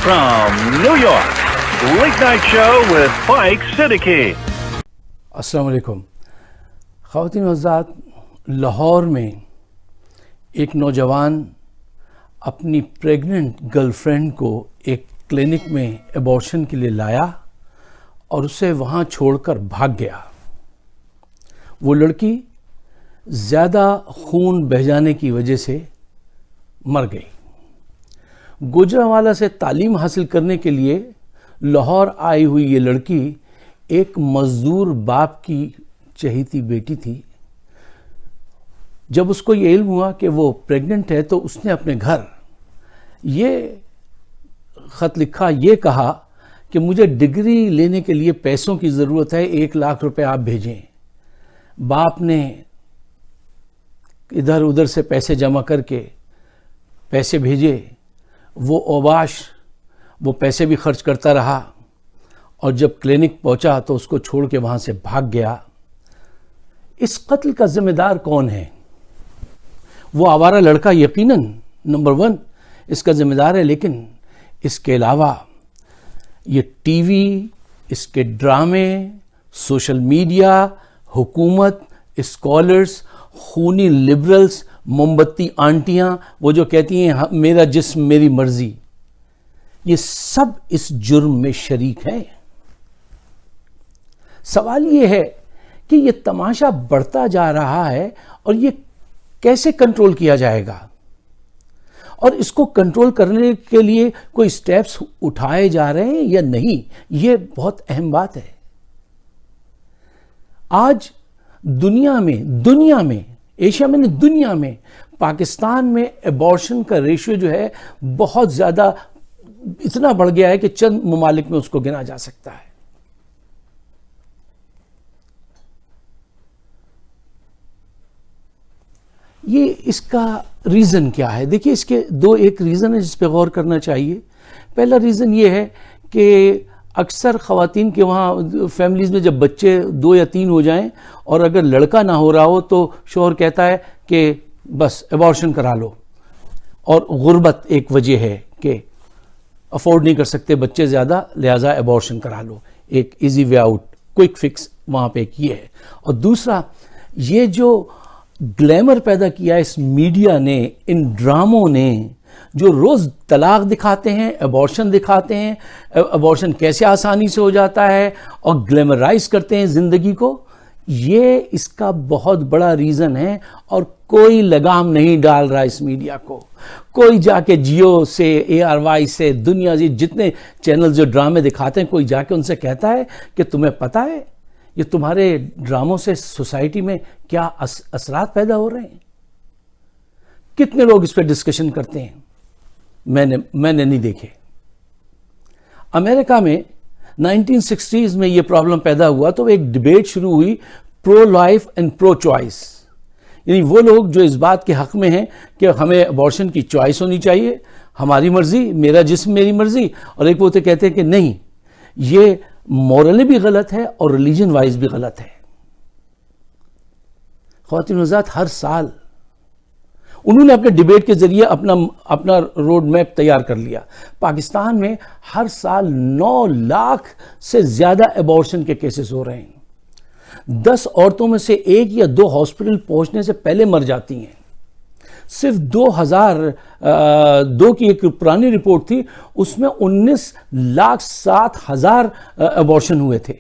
from New York, Late Night Show with Mike Siddiqui. السلام علیکم. خواتین و حضرات، لاہور میں ایک نوجوان اپنی پریگننٹ گرل فرینڈ کو ایک کلینک میں ایبورشن کے لیے لایا اور اسے وہاں چھوڑ کر بھاگ گیا. وہ لڑکی زیادہ خون بہہ جانے کی وجہ سے مر گئی. گوجرانوالہ سے تعلیم حاصل کرنے کے لیے لاہور آئی ہوئی یہ لڑکی ایک مزدور باپ کی چہیتی بیٹی تھی. جب اس کو یہ علم ہوا کہ وہ پریگننٹ ہے تو اس نے اپنے گھر یہ خط لکھا، یہ کہا کہ مجھے ڈگری لینے کے لیے پیسوں کی ضرورت ہے، 1,00,000 روپے آپ بھیجیں. باپ نے ادھر ادھر سے پیسے جمع کر کے پیسے بھیجے. وہ اوباش وہ پیسے بھی خرچ کرتا رہا اور جب کلینک پہنچا تو اس کو چھوڑ کے وہاں سے بھاگ گیا. اس قتل کا ذمہ دار کون ہے؟ وہ آوارہ لڑکا یقیناً نمبر 1 اس کا ذمہ دار ہے، لیکن اس کے علاوہ یہ ٹی وی، اس کے ڈرامے، سوشل میڈیا، حکومت، اسکالرز، خونی لبرلز، موم بتی آنٹیاں، وہ جو کہتی ہیں میرا جسم میری مرضی، یہ سب اس جرم میں شریک ہیں. سوال یہ ہے کہ یہ تماشا بڑھتا جا رہا ہے اور یہ کیسے کنٹرول کیا جائے گا، اور اس کو کنٹرول کرنے کے لیے کوئی سٹیپس اٹھائے جا رہے ہیں یا نہیں، یہ بہت اہم بات ہے. آج دنیا میں ایشیا میں نہیں، دنیا میں پاکستان میں ایبورشن کا ریشیو جو ہے بہت زیادہ اتنا بڑھ گیا ہے کہ چند ممالک میں اس کو گنا جا سکتا ہے. یہ اس کا ریزن کیا ہے؟ دیکھیے، اس کے ایک ریزن ہے جس پہ غور کرنا چاہیے. پہلا ریزن یہ ہے کہ اکثر خواتین کے وہاں فیملیز میں جب بچے 2 یا 3 ہو جائیں اور اگر لڑکا نہ ہو رہا ہو تو شوہر کہتا ہے کہ بس ایبورشن کرا لو، اور غربت ایک وجہ ہے کہ افورڈ نہیں کر سکتے بچے زیادہ، لہذا ایبورشن کرا لو. ایک easy way out, quick fix وہاں پہ ایک یہ ہے. اور دوسرا، یہ جو گلیمر پیدا کیا اس میڈیا نے، ان ڈراموں نے، جو روز طلاق دکھاتے ہیں، ایبورشن دکھاتے ہیں، ایبورشن کیسے آسانی سے ہو جاتا ہے اور گلیمرائز کرتے ہیں زندگی کو، یہ اس کا بہت بڑا ریزن ہے. اور کوئی لگام نہیں ڈال رہا اس میڈیا کو. کوئی جا کے جیو سے، ARY سے، دنیا سے جتنے چینل جو ڈرامے دکھاتے ہیں، کوئی جا کے ان سے کہتا ہے کہ تمہیں پتہ ہے یہ تمہارے ڈراموں سے سوسائٹی میں کیا اثرات پیدا ہو رہے ہیں؟ کتنے لوگ اس پہ ڈسکشن کرتے ہیں؟ میں نے نہیں دیکھے. امریکہ میں 1960s میں یہ پرابلم پیدا ہوا تو ایک ڈیبیٹ شروع ہوئی، پرو لائف اینڈ پرو چوائس. یعنی وہ لوگ جو اس بات کے حق میں ہیں کہ ہمیں ایبورشن کی چوائس ہونی چاہیے، ہماری مرضی، میرا جسم میری مرضی، اور ایک وہ تو کہتے ہیں کہ نہیں، یہ مورلی بھی غلط ہے اور ریلیجن وائز بھی غلط ہے. خواتین و حضرات، ہر سال انہوں نے اپنے ڈیبیٹ کے ذریعے اپنا روڈ میپ تیار کر لیا. پاکستان میں ہر سال 9 لاکھ سے زیادہ ایبورشن کے کیسز ہو رہے ہیں. 10 عورتوں میں سے 1 یا 2 ہاسپٹل پہنچنے سے پہلے مر جاتی ہیں. صرف 2002 کی ایک پرانی رپورٹ تھی، اس میں 19,07,000 ایبورشن ہوئے تھے.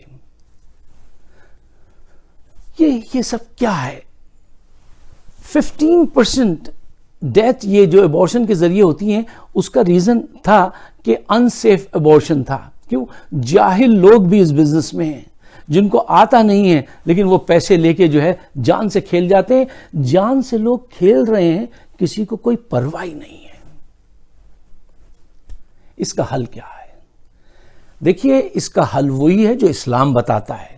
یہ سب کیا ہے؟ 15% ڈیتھ یہ جو ایبورشن کے ذریعے ہوتی ہیں، اس کا ریزن تھا کہ انسیف ایبورشن تھا. کیوں؟ جاہل لوگ بھی اس بزنس میں ہیں، جن کو آتا نہیں ہے لیکن وہ پیسے لے کے جو ہے جان سے کھیل جاتے ہیں. جان سے لوگ کھیل رہے ہیں، کسی کو کوئی پرواہ نہیں ہے. اس کا حل کیا ہے؟ دیکھیے، اس کا حل وہی ہے جو اسلام بتاتا ہے.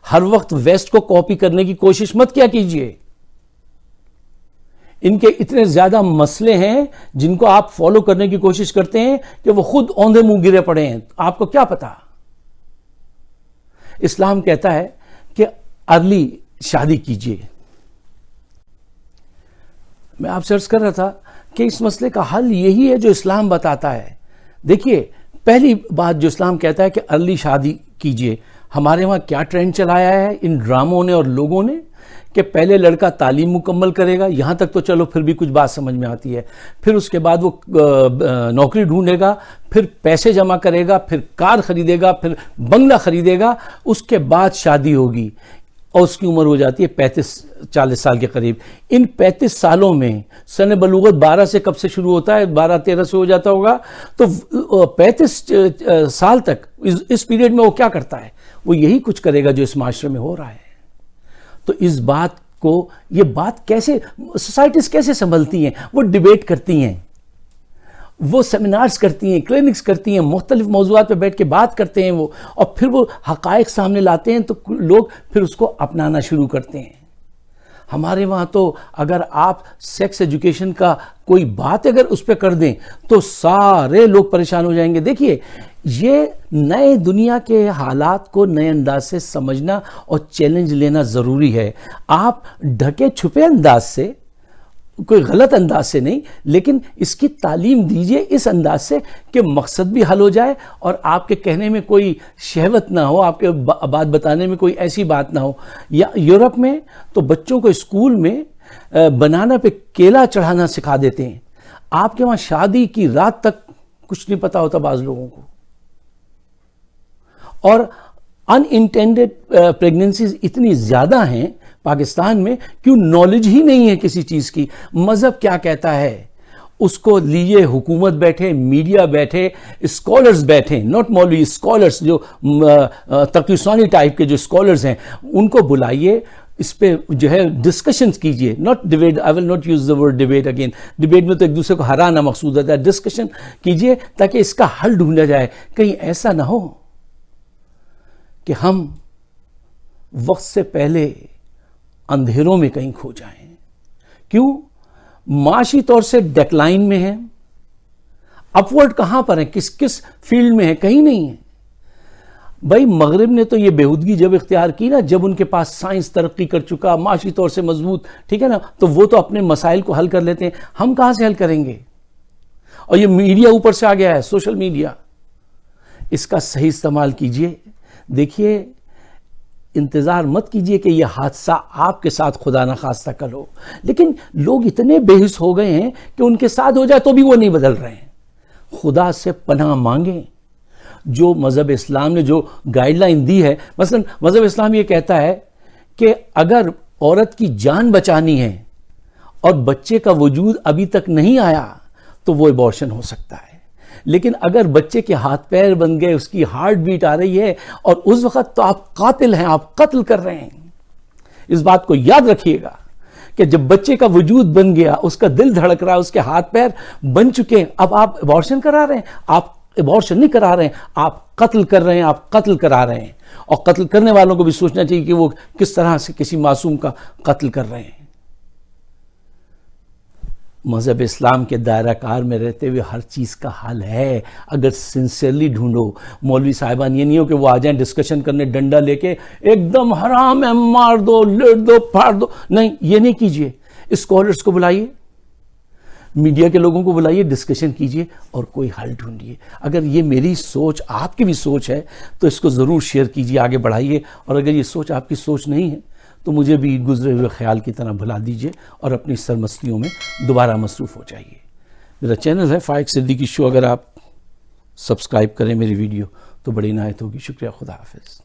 ہر وقت ویسٹ کو کاپی کرنے کی کوشش مت کیا کیجیے. ان کے اتنے زیادہ مسئلے ہیں جن کو آپ فالو کرنے کی کوشش کرتے ہیں کہ وہ خود اوندھے منہ گرے پڑے ہیں. آپ کو کیا پتا؟ اسلام کہتا ہے کہ ارلی شادی کیجیے. میں آپ سے عرض کر رہا تھا کہ اس مسئلے کا حل یہی ہے جو اسلام بتاتا ہے. دیکھیے، پہلی بات جو اسلام کہتا ہے کہ ارلی شادی کیجئے، ہمارے وہاں کیا ٹرینڈ چلایا ہے ان ڈراموں نے اور لوگوں نے کہ پہلے لڑکا تعلیم مکمل کرے گا، یہاں تک تو چلو پھر بھی کچھ بات سمجھ میں آتی ہے، پھر اس کے بعد وہ نوکری ڈھونڈے گا، پھر پیسے جمع کرے گا، پھر کار خریدے گا، پھر بنگلہ خریدے گا، اس کے بعد شادی ہوگی اور اس کی عمر ہو جاتی ہے 35-40 سال کے قریب۔ ان 35 سالوں میں سن بلوغت 12 سے کب سے شروع ہوتا ہے؟ 12-13 سے ہو جاتا ہوگا، تو 35 سال تک اس پیریڈ میں وہ کیا کرتا ہے؟ وہ یہی کچھ کرے گا جو اس معاشرے میں ہو رہا ہے۔ تو اس بات کو، یہ بات کیسے سوسائٹیز کیسے سنبھلتی ہیں؟ وہ ڈیبیٹ کرتی ہیں، وہ سیمینارز کرتی ہیں، کلینکس کرتی ہیں، مختلف موضوعات پہ بیٹھ کے بات کرتے ہیں وہ، اور پھر وہ حقائق سامنے لاتے ہیں تو لوگ پھر اس کو اپنانا شروع کرتے ہیں۔ ہمارے وہاں تو اگر آپ سیکس ایجوکیشن کا کوئی بات اگر اس پہ کر دیں تو سارے لوگ پریشان ہو جائیں گے۔ دیکھیے، یہ نئے دنیا کے حالات کو نئے انداز سے سمجھنا اور چیلنج لینا ضروری ہے۔ آپ ڈھکے چھپے انداز سے، کوئی غلط انداز سے نہیں، لیکن اس کی تعلیم دیجئے اس انداز سے کہ مقصد بھی حل ہو جائے اور آپ کے کہنے میں کوئی شہوت نہ ہو، آپ کے بات بتانے میں کوئی ایسی بات نہ ہو۔ یا یورپ میں تو بچوں کو اسکول میں بنانا پہ کیلا چڑھانا سکھا دیتے ہیں۔ آپ کے وہاں شادی کی رات تک کچھ نہیں پتا ہوتا بعض لوگوں کو، اور ان انٹینڈڈ پریگننسیز اتنی زیادہ ہیں پاکستان میں، کیوں نالج ہی نہیں ہے کسی چیز کی۔ مذہب کیا کہتا ہے اس کو لیجئے، حکومت بیٹھے، میڈیا بیٹھے، اسکالرز بیٹھے، ناٹ مولوی، اسکالرز جو تقیثانی ٹائپ کے جو اسکالرز ہیں ان کو بلائیے، اس پہ جو ہے ڈسکشنز کیجئے، not debate, I will not use the word debate again, debate میں تو ایک دوسرے کو ہرانا مقصود ہوتا ہے، ڈسکشن کیجئے تاکہ اس کا حل ڈھونڈا جائے۔ کہیں ایسا نہ ہو کہ ہم وقت سے پہلے اندھیروں میں کہیں کھو جائیں۔ کیوں؟ معاشی طور سے ڈیکلائن میں ہیں، اپورڈ کہاں پر ہیں، کس فیلڈ میں ہیں؟ کہیں نہیں ہے۔ بھائی مغرب نے تو یہ بےہودگی جب اختیار کی نا، جب ان کے پاس سائنس ترقی کر چکا، معاشی طور سے مضبوط، ٹھیک ہے نا، تو وہ تو اپنے مسائل کو حل کر لیتے ہیں، ہم کہاں سے حل کریں گے؟ اور یہ میڈیا اوپر سے آ گیا ہے، سوشل میڈیا، اس کا صحیح استعمال کیجئے۔ دیکھیے، انتظار مت کیجئے کہ یہ حادثہ آپ کے ساتھ خدا نخواستہ کل ہو، لیکن لوگ اتنے بے حس ہو گئے ہیں کہ ان کے ساتھ ہو جائے تو بھی وہ نہیں بدل رہے ہیں۔ خدا سے پناہ مانگیں۔ جو مذہب اسلام نے جو گائیڈ لائن دی ہے، مثلا مذہب اسلام یہ کہتا ہے کہ اگر عورت کی جان بچانی ہے اور بچے کا وجود ابھی تک نہیں آیا تو وہ ابارشن ہو سکتا ہے، لیکن اگر بچے کے ہاتھ پیر بن گئے، اس کی ہارٹ بیٹ آ رہی ہے اور اس وقت تو آپ قاتل ہیں، آپ قتل کر رہے ہیں۔ اس بات کو یاد رکھیے گا کہ جب بچے کا وجود بن گیا، اس کا دل دھڑک رہا ہے، اس کے ہاتھ پیر بن چکے ہیں، اب آپ ابارشن کرا رہے ہیں؟ آپ ابارشن نہیں کرا رہے ہیں، آپ قتل کر رہے ہیں، آپ قتل کرا رہے ہیں۔ اور قتل کرنے والوں کو بھی سوچنا چاہیے کہ وہ کس طرح سے کسی معصوم کا قتل کر رہے ہیں۔ مذہب اسلام کے دائرہ کار میں رہتے ہوئے ہر چیز کا حل ہے، اگر سنسیئرلی ڈھونڈو۔ مولوی صاحبان یہ نہیں ہو کہ وہ آ جائیں ڈسکشن کرنے ڈنڈا لے کے، ایک دم حرام ہے، مار دو، لٹ دو، پھاڑ دو، نہیں، یہ نہیں کیجئے۔ اسکالرز کو بلائیے، میڈیا کے لوگوں کو بلائیے، ڈسکشن کیجئے اور کوئی حل ڈھونڈیے۔ اگر یہ میری سوچ آپ کی بھی سوچ ہے تو اس کو ضرور شیئر کیجئے، آگے بڑھائیے، اور اگر یہ سوچ آپ کی سوچ نہیں ہے تو مجھے بھی گزرے ہوئے خیال کی طرح بھلا دیجئے اور اپنی سرمستیوں میں دوبارہ مصروف ہو جائیے۔ میرا چینل ہے فائق صدیقی شو، اگر آپ سبسکرائب کریں میری ویڈیو تو بڑی عنایت ہوگی۔ شکریہ، خدا حافظ۔